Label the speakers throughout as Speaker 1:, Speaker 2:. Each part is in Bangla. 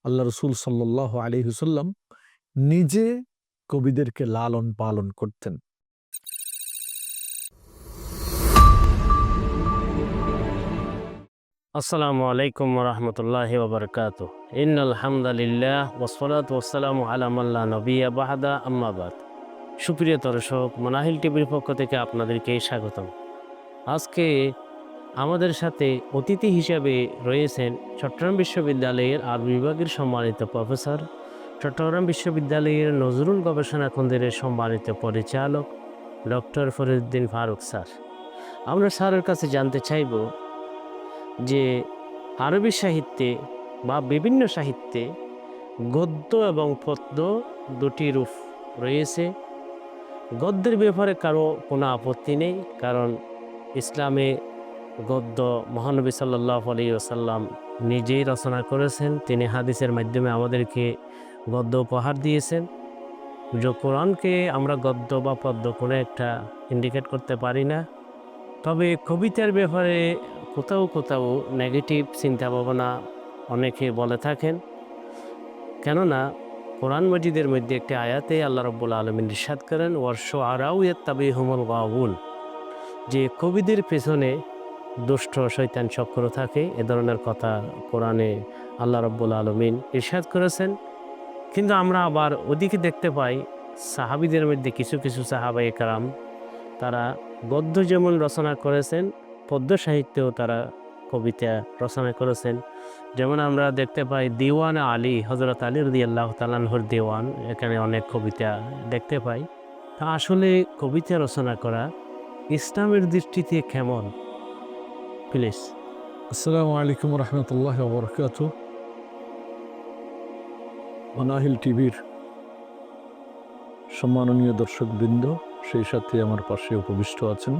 Speaker 1: আল্লাহ রসুল সাল্লাল্লাহু আলাইহি ওয়াসাল্লাম নিজে কবিদেরকে লালন পালন করতেন।
Speaker 2: আসসালামু আলাইকুম রহমতুল্লাহি ওবরকাত। ইন্নাল হামদুলিল্লাহ ওয়াসসালাতু ওয়াসসালামু আলা মান লা নবিয়্যা বা'দা, আম্মা বাদ। সুপ্রিয় দর্শক, মানাহিল টিভির পক্ষ থেকে আপনাদেরকে স্বাগতম। আজকে আমাদের সাথে অতিথি হিসেবে রয়েছেন চট্টগ্রাম বিশ্ববিদ্যালয়ের আরবি বিভাগের সম্মানিত প্রফেসর, চট্টগ্রাম বিশ্ববিদ্যালয়ের নজরুল গবেষণা কেন্দ্রের সম্মানিত পরিচালক ডক্টর ফরিদউদ্দিন ফারুক স্যার। আমরা স্যারের কাছে জানতে চাইব যে আরবি সাহিত্যে বা বিভিন্ন সাহিত্যে গদ্য এবং পদ্য দুটি রূপ রয়েছে। গদ্যের ব্যাপারে কারো কোনো আপত্তি নেই, কারণ ইসলামে গদ্য মহানবী সাল্লাল্লাহু আলাইহি ওয়াসাল্লাম নিজেই রচনা করেছেন। তিনি হাদিসের মাধ্যমে আমাদেরকে গদ্য উপহার দিয়েছেন। যে কোরআনকে আমরা গদ্য বা পদ্য কোনো একটা ইন্ডিকেট করতে পারি না। তবে কবিতার ব্যাপারে কোথাও কোথাও নেগেটিভ চিন্তা ভাবনা অনেকে বলে থাকেন, কেননা কোরআন মজিদের মধ্যে একটি আয়াতে আল্লাহ রাব্বুল আলামিন ইরশাদ করেন, ওয়াশ-শুআরাউ ইয়াত্তাবিহুমুল গাওয়ুন, যে কবিদের পেছনে দুষ্ট শয়তান চক্র থাকে। এ ধরনের কথা কোরআনে আল্লাহ রাব্বুল আলামিন ইরশাদ করেছেন। কিন্তু আমরা আবার ওদিকে দেখতে পাই সাহাবীদের মধ্যে কিছু কিছু সাহাবায়ে কেরাম তারা গদ্য যেমন রচনা করেছেন, পদ্য সাহিত্যেও তারা কবিতা রচনা করেছেন। যেমন আমরা দেখতে পাই দিওয়ান আলী, হযরত আলী রাদিয়াল্লাহু তাআলা আনহুর দিওয়ান, এখানে অনেক কবিতা দেখতে পাই। তা আসলে কবিতা রচনা করা ইসলামের দৃষ্টিতে কেমন? প্লিজ।
Speaker 1: আসসালামু আলাইকুম রহমতুল্লাহি ওয়া বারাকাতুহু। মানাহিল টিভির সম্মাননীয় দর্শকবৃন্দ, সেই সাথে আমার পাশে উপবিষ্ট আছেন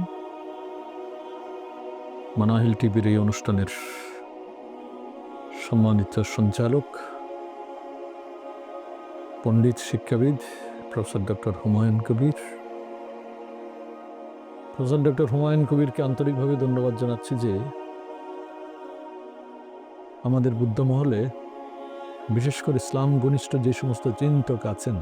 Speaker 1: মানাহিল টিভির এই অনুষ্ঠানের সম্মানিত সঞ্চালক, পণ্ডিত শিক্ষাবিদ professor doctor Humayun Kabir. Professor doctor Humayun কবিরকে আন্তরিকভাবে ধন্যবাদ জানাচ্ছি যে আমাদের বুদ্ধ মহলে, বিশেষ করে ইসলাম ঘনিষ্ঠ যে সমস্ত চিন্তক আছেন,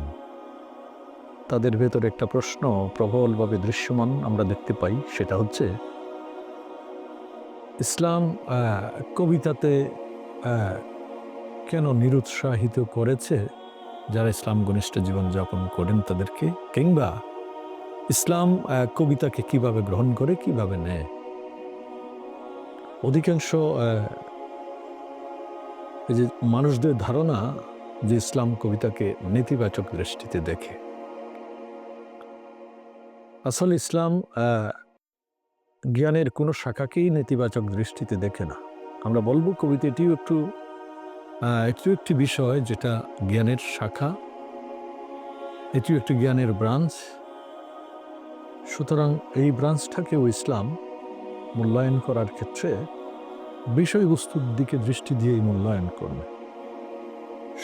Speaker 1: তাদের ভেতরে একটা প্রশ্ন প্রবলভাবে দৃশ্যমান আমরা দেখতে পাই। সেটা হচ্ছে ইসলাম কবিতাতে কেন নিরুৎসাহিত করেছে যারা ইসলাম ঘনিষ্ঠ জীবনযাপন করেন তাদেরকে, কিংবা ইসলাম কবিতাকে কিভাবে গ্রহণ করে, কিভাবে নেয়। অধিকাংশ এই যে মানুষদের ধারণা যে ইসলাম কবিতাকে নেতিবাচক দৃষ্টিতে দেখে। আসলে ইসলাম জ্ঞানের কোনো শাখাকেই নেতিবাচক দৃষ্টিতে দেখে না। আমরা বলবো কবিতা এটিও একটি বিষয় যেটা জ্ঞানের শাখা, এটিও একটি জ্ঞানের ব্রাঞ্চ। সুতরাং এই ব্রাঞ্চটাকেও ইসলাম মূল্যায়ন করার ক্ষেত্রে বিষয়বস্তুর দিকে দৃষ্টি দিয়েই মূল্যায়ন করবে।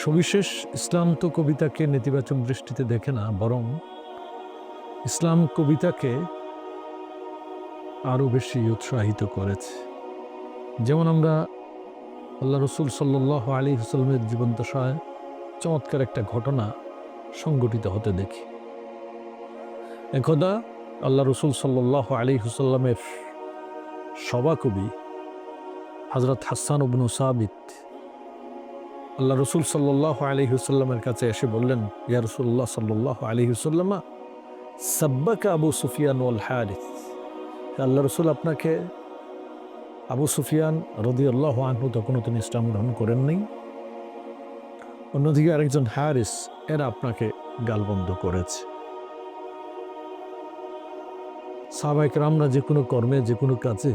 Speaker 1: সবিশেষ ইসলাম তো কবিতাকে নেতিবাচক দৃষ্টিতে দেখে না, বরং ইসলাম কবিতাকে আরও বেশি উৎসাহিত করেছে। যেমন আমরা আল্লাহ রসুল সাল্লাল্লাহু আলাইহি ওয়াসাল্লামের জীবদ্দশায় চমৎকার একটা ঘটনা সংঘটিত হতে দেখি। একদা আল্লাহ রসুল সাল্লাল্লাহু আলাইহি ওয়াসাল্লামের সভাকবি হযরত হাসান ইবনে সাবিত আল্লাহ রসুল সাল্লাল্লাহু আলাইহি ওয়াসাল্লামের কাছে এসে বললেন, ইয়া রাসূলুল্লাহ সাল্লাল্লাহু আলাইহি ওয়াসাল্লাম, সাব্বাকা আবু সুফিয়ান ওয়াল হারিস। আল্লাহ রসুল, আপনাকে আবু সুফিয়ান রাদিয়াল্লাহু আনহু, তখনও তিনি ইসলাম গ্রহণ করেন নাই, অন্যদিকে আরেকজন হারিস, এরা আপনাকে গালবন্ধ করেছে। সাহাবায়ে কেরামরা যে কোনো কর্মে, যে কোনো কাজে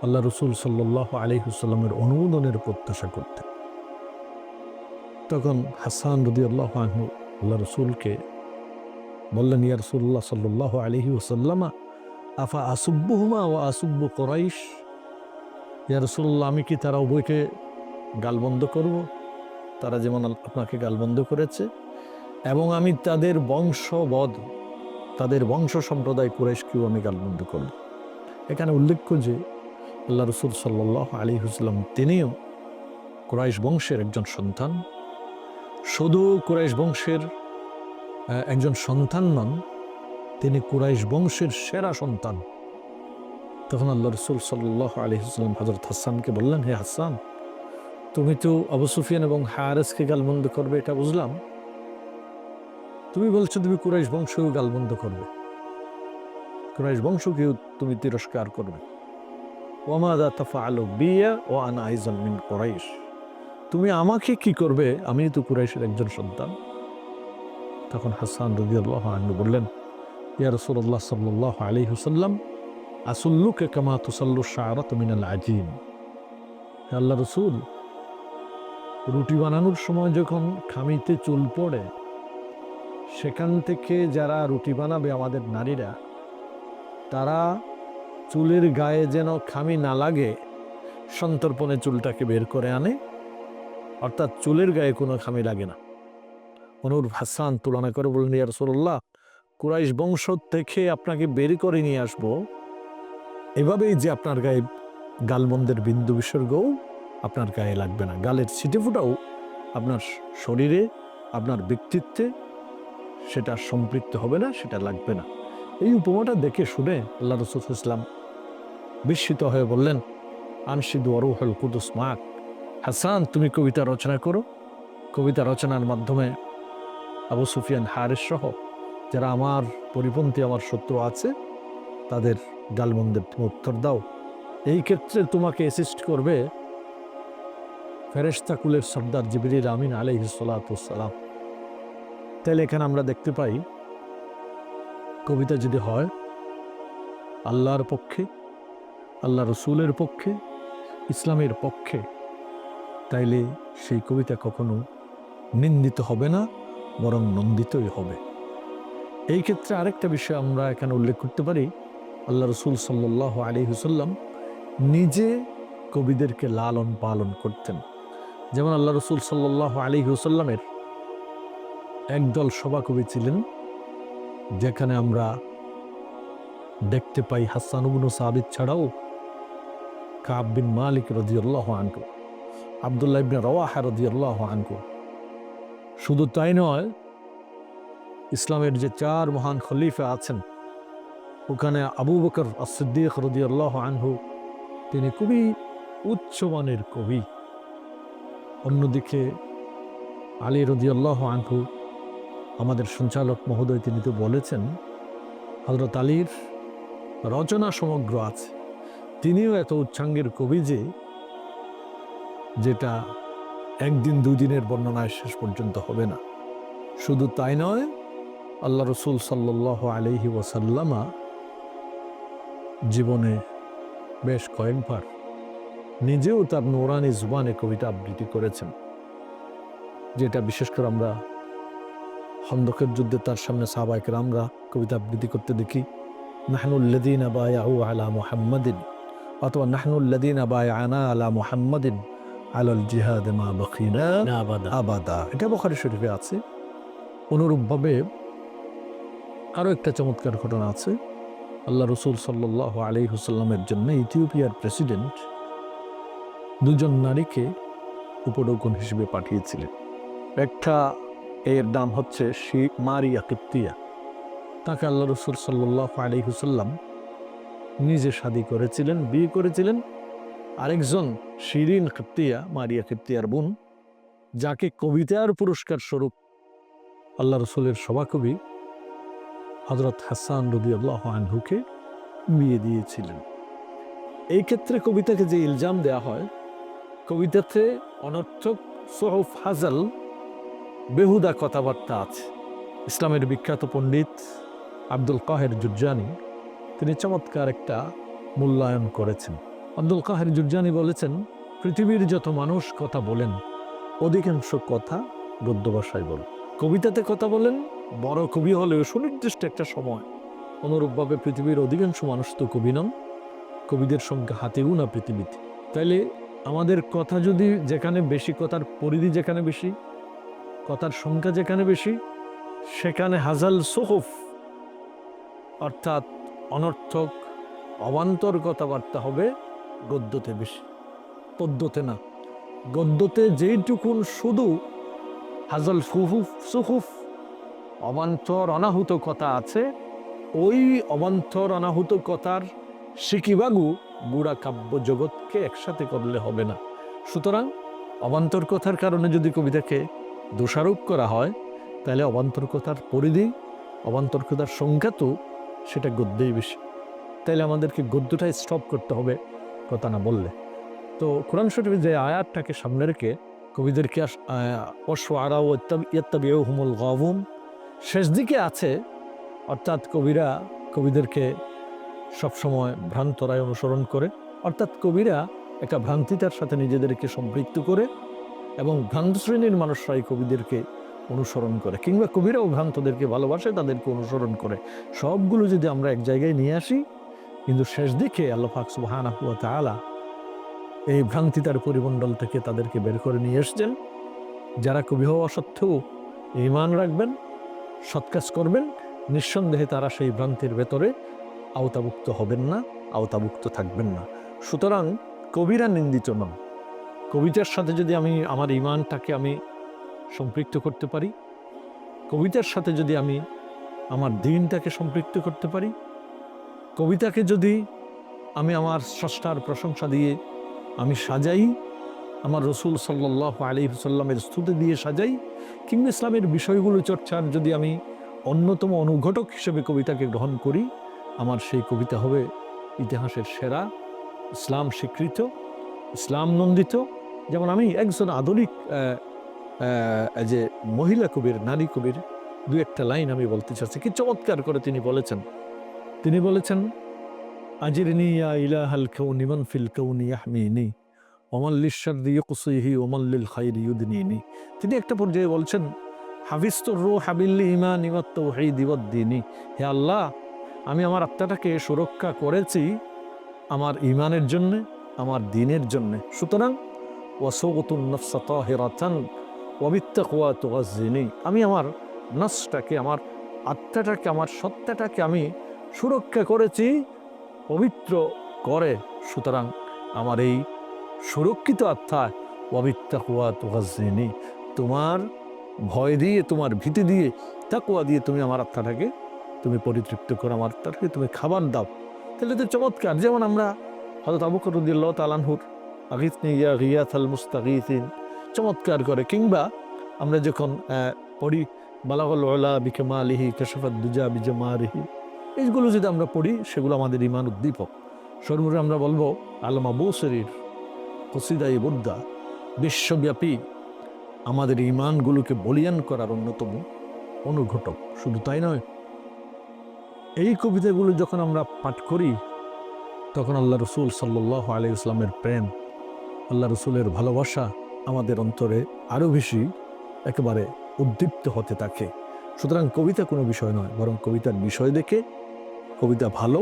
Speaker 1: আল্লাহ রসুল সাল্লাল্লাহু আলাইহি ওয়াসাল্লামের অনুমোদনের প্রত্যাশা করতেন। তখন হাসান রাদিয়াল্লাহু আনহু আল্লাহ রসুলকে বললেন, ইয়া রাসূলুল্লাহ সাল্লাল্লাহু আলাইহি ওয়াসাল্লাম, আফা আসুব্বুহুমা ওয়া আসুব্বু কুরাইশ। ইয়া রাসূলুল্লাহ, আমি কি তারা উভয়কে গালবন্ধ করব, তারা যেমন আপনাকে গালবন্ধ করেছে, এবং আমি তাদের বংশবদ, তাদের বংশ সম্প্রদায় কুরাইশকেও আমি গালবন্ধ করব। এখানে উল্লেখ্য যে আল্লাহ রসুল সাল্লাল্লাহু আলাইহি ওয়াসাল্লাম তিনিও কুরাইশ বংশের একজন সন্তান, শুধু কুরাইশ বংশের একজন সন্তান নন, তিনি কুরাইশ বংশের সেরা সন্তান। তখন আল্লাহ রসুল সাল্লাল্লাহু আলাইহি ওয়াসাল্লাম হযরত হাসানকে বললেন, হে হাসান, তুমি তো আবু সুফিয়ান এবং হারেসকে গালমন্দ করবে, এটা বুঝলাম। তুমি বলছো তুমি কুরাইশ বংশকেও গালমন্দ করবে, কুরাইশ বংশকেও তুমি তিরস্কার করবে। ওয়ামাদা তাফআলু বিয়া ওয়া আনা আইজান মিন কুরাইশ, তুমি আমাকে কি করবে, আমি তো কুরাইশের একজন সন্তান। তখন হাসান রাদিয়াল্লাহু আনহু বললেন, ইয়া রাসূলুল্লাহ সাল্লাল্লাহু আলাইহি ওয়াসাল্লাম, আসুল্লুকা কামা তুসাল্লু শা'রাতু মিনাল আজিন। হে আল্লাহ রসুল, রুটি বানানোর সময় যখন খামিতে চুল পড়ে, সেখান থেকে যারা রুটি বানাবে আমাদের নারীরা, তারা চুলের গায়ে যেন খামি না লাগে সন্তর্পণে চুলটাকে বের করে আনে, অর্থাৎ চুলের গায়ে কোনো খামি লাগে না। অনুরূপ হাসান তুলনা করে বললেন, ইয়া রাসূলুল্লাহ, কুরাইশ বংশ থেকে আপনাকে বের করে নিয়ে আসবো, এভাবেই যে আপনার গায়ে গালমন্দের বিন্দু বিসর্গও আপনার গায়ে লাগবে না, গালের ছিটেফোঁটাও আপনার শরীরে, আপনার ব্যক্তিত্বে সেটা সম্পৃক্ত হবে না, সেটা লাগবে না। এই উপমাটা দেখে শুনে আল্লাহ রাসূল সাল্লাল্লাহু আলাইহি ওয়াসাল্লাম বিস্মিত হয়ে বললেন, আনশিদু ওয়া রূহুল কুদুস মাক, হাসান তুমি কবিতা রচনা করো। কবিতা রচনার মাধ্যমে আবু সুফিয়ান, হারেস সহ যারা আমার পরিপন্থী, আমার শত্রু আছে, তাদের গালমন্দের উত্তর দাও। এই ক্ষেত্রে তোমাকে অ্যাসিস্ট করবে ফেরেশতা কুলের সর্দার জিবরিল আমিন আলাইহিস সালাতু ওয়াস সালাম। তাহলে এখানে আমরা দেখতে পাই, কবিতা যদি হয় আল্লাহর পক্ষে, আল্লাহ রসুলের পক্ষে, ইসলামের পক্ষে, তাইলে সেই কবিতা কখনো নিন্দিত হবে না, বরং নন্দিতই হবে। এই ক্ষেত্রে আরেকটা বিষয় আমরা এখানে উল্লেখ করতে পারি, আল্লাহ রসুল সাল্লাল্লাহু আলাইহি ওয়াসাল্লাম নিজে কবিদেরকে লালন পালন করতেন। যেমন আল্লাহ রসুল সাল্লাল্লাহু আলাইহি ওয়াসাল্লামের একদল সভাকবি ছিলেন, যেখানে আমরা দেখতে পাই হাসান ইবনে সাবিত ছাড়াও কাব বিন মালিক রাদিয়াল্লাহু আনহু, আব্দুল্লাহ ইবনে রাওয়াহা রাদিয়াল্লাহু আনহু। শুধু তাই নয়, ইসলামের যে চার মহান খলিফা আছেন, ওখানে আবু বকর as-সিদ্দিক রাদিয়াল্লাহু আনহু, তিনি খুবই উচ্চমানের কবি। অন্যদিকে আলী রাদিয়াল্লাহু আনহু, আমাদের সঞ্চালক মহোদয়, তিনি তো বলেছেন হযরত আলীর রচনা সমগ্র আছে। তিনিও এত উচ্চাঙ্গের কবি যে, যেটা একদিন দুই দিনের বর্ণনায় শেষ পর্যন্ত হবে না। শুধু তাই নয়, আল্লাহ রসুল সাল্লাল্লাহু আলাইহি ওয়াসাল্লামা জীবনে বেশ কয়েকবার নিজেও তার নূরানি জুবানে কবিতা আবৃত্তি করেছেন, যেটা বিশেষ করে আমরা খন্দকের যুদ্ধে তার সামনে সাহাবায়ে কেরামরা কবিতা আবৃত্তি করতে দেখি, নাহনুল্লাযীনা বায়াউ আলা মুহাম্মাদিন, অথবা নাহনুল্লাযীনা বায়ানা আলা মুহাম্মাদিন আলাল জিহাদ মা বাকিনা আবাদা। এটা বুখারী শরীফে আছে। অনুরূপভাবে আরও একটা চমৎকার ঘটনা আছে। আল্লাহ রসুল সাল্লাল্লাহু আলাইহি ওয়াসাল্লামের জন্য ইথিওপিয়ার প্রেসিডেন্ট দুজন নারীকে উপঢৌকন হিসেবে পাঠিয়েছিলেন। একটা এর নাম হচ্ছে মারিয়া কিপ্তিয়া। তাকে আল্লাহ রসুল সাল্লাল্লাহু আলাইহি ওয়াসাল্লাম নিজে শাদী করেছিলেন, বিয়ে করেছিলেন। আরেকজন শিরিন কিপ্তিয়া, মারিয়া কিপ্তিয়ার বোন, যাকে কবিতার পুরস্কার স্বরূপ আল্লাহ রসুলের সভাকবি হযরত হাসান রাদিয়াল্লাহু আনহুকে বিয়ে দিয়েছিলেন। এই ক্ষেত্রে কবিতাকে যে ইলজাম দেয়া হয়, কবিতাতে অনর্থক সুহুফ হাজাল, বেহুদা কথাবার্তা আছে। ইসলামের বিখ্যাত পণ্ডিত আব্দুল কাহের জুরজানি, তিনি চমৎকার একটা মূল্যায়ন করেছেন। আব্দুল কাহের জুরজানি বলেছেন, পৃথিবীর যত মানুষ কথা বলেন, অধিকাংশ কথা গদ্য ভাষায় বলেন। কবিতাতে কথা বলেন, বড় কবি হলেও সুনির্দিষ্ট একটা সময়। অনুরূপভাবে পৃথিবীর অধিকাংশ মানুষ তো কবি নন, কবিদের সংখ্যা হাতে গোনা পৃথিবীতে। তাইলে আমাদের কথা যদি যেখানে বেশি, কথার পরিধি যেখানে বেশি, কথার সংখ্যা যেখানে বেশি, সেখানে হাজাল সুহুফ, অর্থাৎ অনর্থক অবান্তর কথাবার্তা হবে গদ্যতে বেশি, পদ্যতে না। গদ্যতে যেইটুকুন শুধু হাজল ফুহুফ সুহুফ অবান্তর অনাহুত কথা আছে, ওই অবান্তর অনাহুত কথার সিকিবাগু বুড়া কাব্য জগৎকে একসাথে করলে হবে না। সুতরাং অবান্তর কথার কারণে যদি কবিতাকে দোষারোপ করা হয়, তাহলে অবান্তর কথার পরিধি, অবান্তর কথার সংখ্যা তো সেটা গদ্যেই বেশি। তাইলে আমাদেরকে গদ্যটা স্টপ করতে হবে কথা না বললে। তো কোরআন শরীফে যে আয়াতটাকে সামনে রেখে কবিদেরকে অশ্বারা ও ইয়াত্তাবিউহুমুল গাওয়ুম শেষ দিকে আছে, অর্থাৎ কবিদেরকে সবসময় ভ্রান্তরায় অনুসরণ করে, অর্থাৎ কবিরা একটা ভ্রান্তিতার সাথে নিজেদেরকে সম্পৃক্ত করে এবং ভ্রান্ত শ্রেণীর মানুষরাই কবিদেরকে অনুসরণ করে, কিংবা কবিরাও ভ্রান্তদেরকে ভালোবাসে, তাদেরকে অনুসরণ করে। সবগুলো যদি আমরা এক জায়গায় নিয়ে আসি, কিন্তু শেষ দিকে আল্লাহ পাক সুবহানাহু ওয়া তাআলা এই ভ্রান্তিতার পরিমণ্ডল থেকে তাদেরকে বের করে নিয়ে এসছেন। যারা কবি হওয়া সত্ত্বেও ঈমান রাখবেন, সৎ কাজ করবেন, নিঃসন্দেহে তারা সেই ভ্রান্তির ভেতরে আওতাভুক্ত হবেন না, আওতাভুক্ত থাকবেন না। সুতরাং কবিরা নিন্দিত নন। কবিতার সাথে যদি আমি আমার ঈমানটাকে আমি সম্পৃক্ত করতে পারি, কবিতার সাথে যদি আমি আমার দ্বীনটাকে সম্পৃক্ত করতে পারি, কবিতাকে যদি আমি আমার স্রষ্টার প্রশংসা দিয়ে আমি সাজাই, আমার রসুল সাল্লাল্লাহু আলাইহি ওয়াসাল্লামের স্তুতি দিয়ে সাজাই, কিংবা ইসলামের বিষয়গুলো চর্চার যদি আমি অন্যতম অনুঘটক হিসেবে কবিতাকে গ্রহণ করি, আমার সেই কবিতা হবে ইতিহাসের সেরা, ইসলাম স্বীকৃত, ইসলাম নন্দিত। যেমন আমি একজন আধুনিক যে মহিলা কবির, নারী কবির দু একটা লাইন আমি বলতে চাচ্ছি, কি চমৎকার করে তিনি বলেছেন আজিরনি ইয়া ইলাহাল কাউনি মান ফিল কাউনি ইয়াহমিনি ওমান লিশ-শাররি ইউকসিহি ওমান লিল খায়রি ইউদনিনি। তিনি একটা পর্যায়ে বলছেন হাফিজতুর রূহা বিল ঈমানি ওয়াত তাওহীদি ওয়াদ দীনি, হে আল্লাহ, আমি আমার আত্মাটাকে সুরক্ষা করেছি আমার ঈমানের জন্য, আমার দ্বীনের জন্য। সুতরাং ওয়াসুগুতুন নাফসা তাহিরাতান ওয়া বিত্তাকওয়া তুগাজ্জিনি, আমি আমার নফসটাকে, আমার আত্মাটাকে, আমার সত্তাটাকে আমি সুরক্ষা করেছি পবিত্র করে। সুতরাং আমার এই সুরক্ষিত আত্মা ওয়াবিত্তাকওয়া তুগাজ্জিনি, তোমার ভয় দিয়ে, তোমার ভীতি দিয়ে, তাকওয়া দিয়ে তুমি আমার আত্মাটাকে তুমি পরিতৃপ্ত করো, আমার আত্মাটাকে তুমি খাবার দাও। তাহলে তো চমৎকার। যেমন আমরা হযরত আবু বকর রাদিয়াল্লাহু তাআলা আনহুর আগিথনি ইয়া গিয়াথাল মুস্তাগীথিন চমৎকার করে, কিংবা আমরা যখন পড়ি বালাগাল উলা বিকামালিহি কাশাফাদ দুজা বিজামারিহি, এইগুলো যদি আমরা পড়ি, সেগুলো আমাদের ঈমান উদ্দীপক। সর্বমোট আমরা বলবো আল্লামা বুসরির কসিদায়ে বুরদা বিশ্বব্যাপী আমাদের ঈমানগুলোকে বলিয়ান করার অন্যতম অনুঘটক। শুধু তাই নয়, এই কবিতাগুলো যখন আমরা পাঠ করি, তখন আল্লাহ রসুল সাল্লাল্লাহু আলাইহি ওয়াসাল্লামের প্রেম, আল্লাহ রসুলের ভালোবাসা আমাদের অন্তরে আরও বেশি একেবারে উদ্দীপ্ত হতে থাকে। সুতরাং কবিতা কোনো বিষয় নয়, বরং কবিতার বিষয় দেখে কবিতা ভালো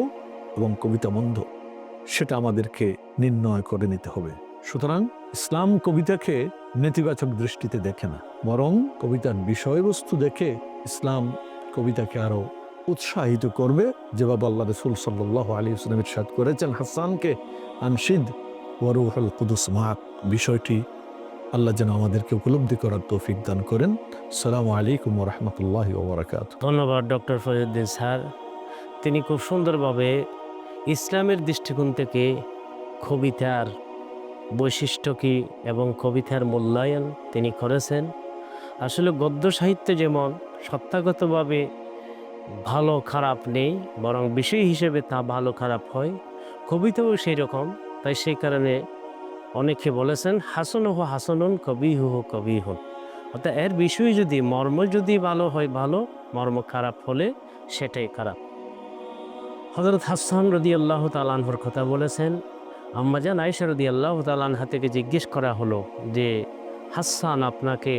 Speaker 1: এবং কবিতা মন্দ সেটা আমাদেরকে নির্ণয় করে নিতে হবে। সুতরাং ইসলাম কবিতাকে নেতিবাচক দৃষ্টিতে দেখে না, বরং কবিতার বিষয়বস্তু দেখে ইসলাম কবিতাকে আরো উৎসাহিত করবে। যেভাবে আল্লাহ রাসূল সাল্লাল্লাহু আলাইহি ওয়াসাল্লাম ইরশাদ করেছেন হাসানকে আনশিদ ওয়া রূহুল কুদুস মা'ক, বিষয়টি আল্লাহ যেন আমাদেরকে উপলব্ধি করার তৌফিক দান করেন। আসসালামু আলাইকুম ওয়া রাহমাতুল্লাহি ওয়া বারাকাতুহু।
Speaker 2: ধন্যবাদ ডক্টর ফরিউদ্দিন স্যার। তিনি খুব সুন্দরভাবে ইসলামের দৃষ্টিকোণ থেকে কবিতার বৈশিষ্ট্য কী এবং কবিতার মূল্যায়ন তিনি করেছেন। আসলে গদ্য সাহিত্যে যেমন সত্তাগতভাবে ভালো খারাপ নেই, বরং বিষয় হিসেবে তা ভালো খারাপ হয়, কবিতাও সেই রকম। তাই সেই কারণে অনেকে বলেছেন হাসনুহু হাসানুন কবিহুহু কবিহুন, অর্থাৎ এর বিষয় যদি মর্ম যদি ভালো হয় ভালো, মর্ম খারাপ হলে সেটাই খারাপ। হযরত হাসান রাদিয়াল্লাহু তাআলা আনহুর কথা বলেছেন, আম্মাজান আয়েশা রাদিয়াল্লাহু তাআলা আনহা থেকে জিজ্ঞেস করা হলো যে হাসান আপনাকে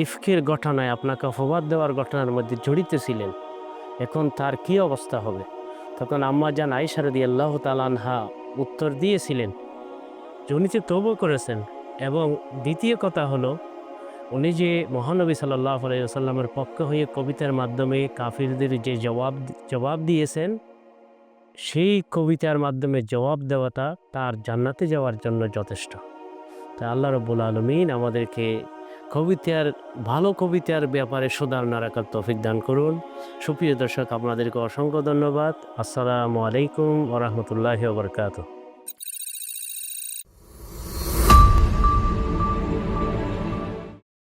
Speaker 2: ইফকের ঘটনায়, আপনাকে অপবাদ দেওয়ার ঘটনার মধ্যে জড়িত ছিলেন, এখন তার কি অবস্থা হবে? তখন আম্মাজান আয়েশা রাদিয়াল্লাহু তাআলা আনহা উত্তর দিয়েছিলেন যে উনি যে তওবা করেছেন, এবং দ্বিতীয় কথা হলো উনি যে মহানবী সাল্লাল্লাহু আলাইহি ওয়াসাল্লামের পক্ষ হয়ে কবিতার মাধ্যমে কাফিরদের যে জবাব দিয়েছেন, সেই কবিতার মাধ্যমে জবাব দেওয়াটা তার জান্নাতে যাওয়ার জন্য যথেষ্ট। তাই আল্লাহ রব্বুল আলমিন আমাদেরকে কবিতার ভালো কবিতার ব্যাপারে সুধারণা রাখার তৌফিক দান করুন। সুপ্রিয় দর্শক, আপনাদেরকে অসংখ্য ধন্যবাদ। আসসালামু আলাইকুম ওয়া রাহমাতুল্লাহি ওয়া বারাকাতুহু।